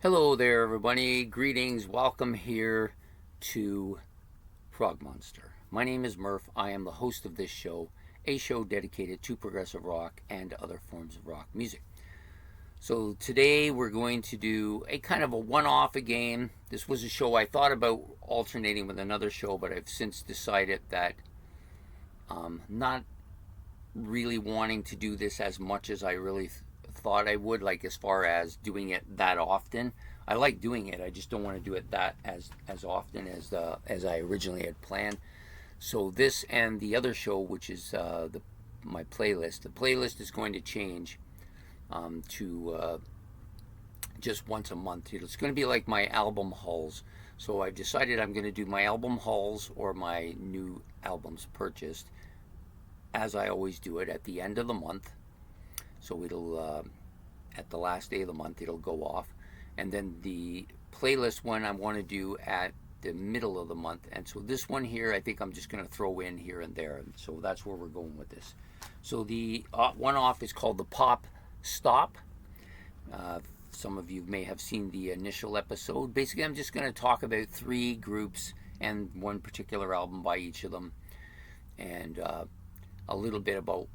Hello there, everybody. Greetings. Welcome here to Prog Monster. My name is Murph. I am the host of this show, a show dedicated to progressive rock and other forms of rock music. So today we're going to do a kind of a one-off game. This was a show I thought about alternating with another show, but I've since decided that not really wanting to do this as much as I really thought I would, like as far as doing it that often. I like doing it. I just don't want to do it that as often as I originally had planned. So this and the other show, which is my playlist. The playlist is going to change to just once a month. It's going to be like my album hauls. So I've decided I'm going to do my album hauls or my new albums purchased, as I always do it, at the end of the month. So it'll at the last day of the month it'll go off, and then the playlist one I want to do at the middle of the month. And so this one here I think I'm just going to throw in here and there, and so that's where we're going with this. So the one off is called the Pop Stop. Some of you may have seen the initial episode. Basically, I'm just going to talk about three groups and one particular album by each of them, and a little bit about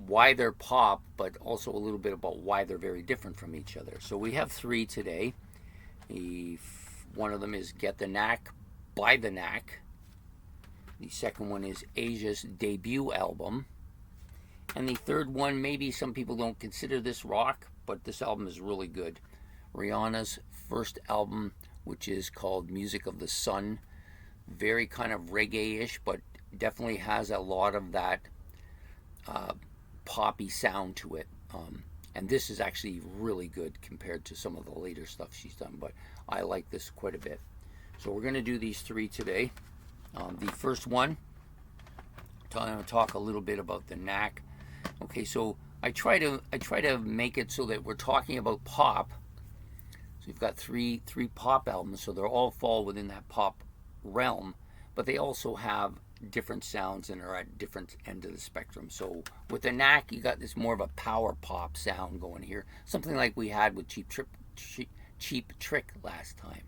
why they're pop, but also a little bit about why they're very different from each other. So we have three today. One of them is Get the Knack by the Knack. The second one is Asia's debut album. And the third one, maybe some people don't consider this rock, but this album is really good. Rihanna's first album, which is called Music of the Sun. Very kind of reggae-ish, but definitely has a lot of that poppy sound to it. And this is actually really good compared to some of the later stuff she's done, but I like this quite a bit. So we're going to do these three today. The first one, I'm going to talk a little bit about the Knack. Okay, so I try to make it so that we're talking about pop. So you've got three pop albums, so they all fall within that pop realm, but they also have different sounds and are at different end of the spectrum. So with the Knack, you got this more of a power pop sound going here, something like we had with Cheap Trick last time.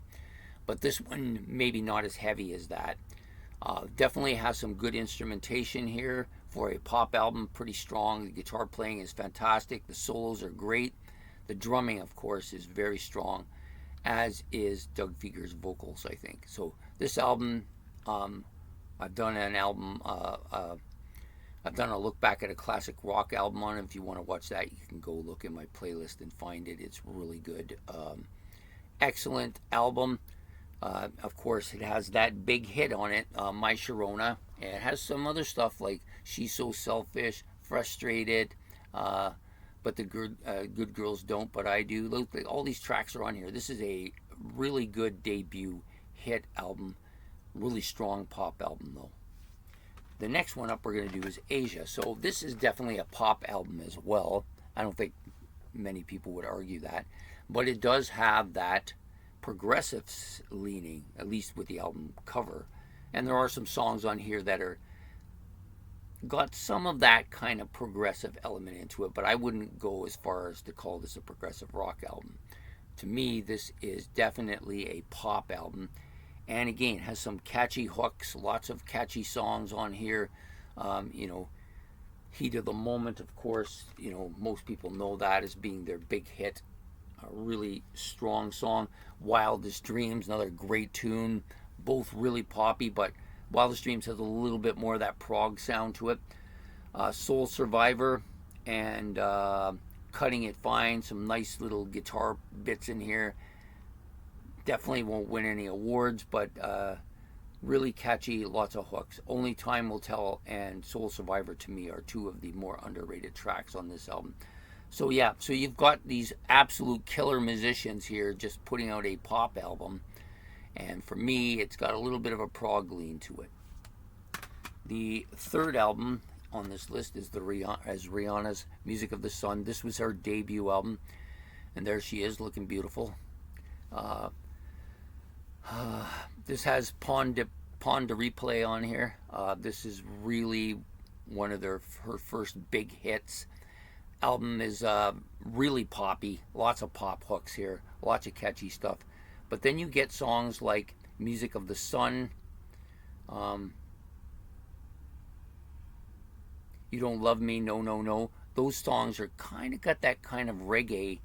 But this one maybe not as heavy as that. Definitely has some good instrumentation here for a pop album, pretty strong. The guitar playing is fantastic. The solos are great. The drumming, of course, is very strong, as is Doug Fieger's vocals, I think. So this album, I've done an album, I've done a look back at a classic rock album on it. If you want to watch that, you can go look in my playlist and find it. It's really good. Excellent album. Of course, it has that big hit on it, My Sharona. And it has some other stuff like She's So Selfish, Frustrated, but the Good Girls Don't, But I Do. Look, all these tracks are on here. This is a really good debut hit album. Really strong pop album, though. The next one up we're going to do is Asia. So this is definitely a pop album as well. I don't think many people would argue that. But it does have that progressive leaning, at least with the album cover. And there are some songs on here that are got some of that kind of progressive element into it, but I wouldn't go as far as to call this a progressive rock album. To me, this is definitely a pop album. And again, has some catchy hooks, lots of catchy songs on here. Heat of the Moment, of course, most people know that as being their big hit. A really strong song. Wildest Dreams, another great tune. Both really poppy, but Wildest Dreams has a little bit more of that prog sound to it. Soul Survivor and Cutting It Fine, some nice little guitar bits in here. Definitely won't win any awards, but really catchy, lots of hooks. Only Time Will Tell and Soul Survivor, to me, are two of the more underrated tracks on this album. So yeah, so you've got these absolute killer musicians here just putting out a pop album. And for me, it's got a little bit of a prog lean to it. The third album on this list is Rihanna's Music of the Sun. This was her debut album. And there she is, looking beautiful. This has Pon de Replay on here. This is really one of her first big hits. album is really poppy, lots of pop hooks here, lots of catchy stuff. But then you get songs like Music of the Sun, um, You Don't Love Me, No, No, No. Those songs are kind of got that kind of reggae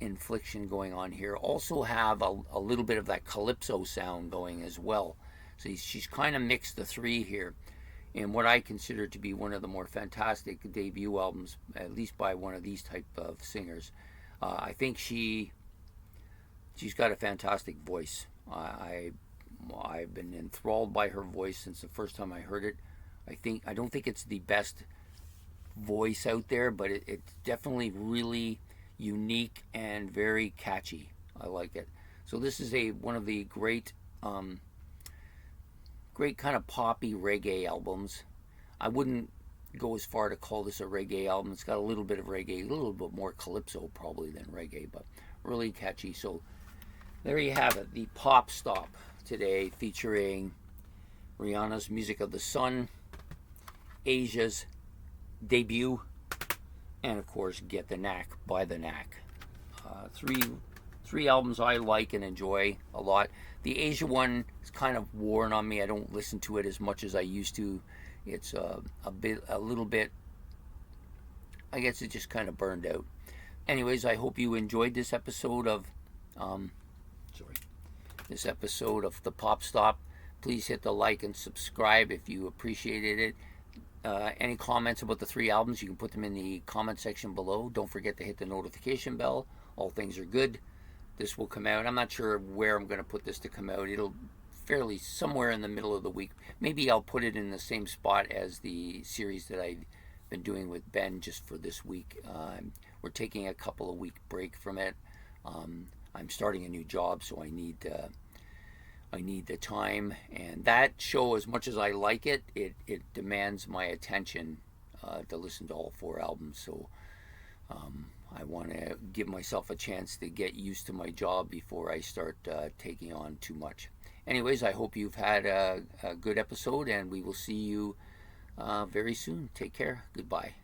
infliction going on here. Also have a little bit of that calypso sound going as well. So she's kind of mixed the three here in what I consider to be one of the more fantastic debut albums, at least by one of these type of singers. I think she's got a fantastic voice. I've been enthralled by her voice since the first time I heard it. I don't think it's the best voice out there, but it's definitely really unique and very catchy. I like it. So this is one of the great great kind of poppy reggae albums. I wouldn't go as far to call this a reggae album. It's got a little bit of reggae, a little bit more calypso probably than reggae, but really catchy. So there you have it, the Pop Stop today, featuring Rihanna's Music of the Sun, Asia's Debut, and of course Get the Knack by the Knack. Three albums I like and enjoy a lot. The Asia one is kind of worn on me. I don't listen to it as much as I used to. It's a little bit, I guess it just kind of burned out. Anyways, I hope you enjoyed this episode of the Pop Stop. Please hit the like and subscribe if you appreciated it. Any comments about the three albums, you can put them in the comment section below. Don't forget to hit the notification bell. All things are good. This will come out. I'm not sure where I'm going to put this to come out. It'll fairly somewhere in the middle of the week. Maybe I'll put it in the same spot as the series that I've been doing with Ben just for this week. We're taking a couple of week break from it. I'm starting a new job, so I need the time. And that show, as much as I like it, it demands my attention to listen to all four albums. So I want to give myself a chance to get used to my job before I start taking on too much. Anyways, I hope you've had a good episode, and we will see you very soon. Take care. Goodbye.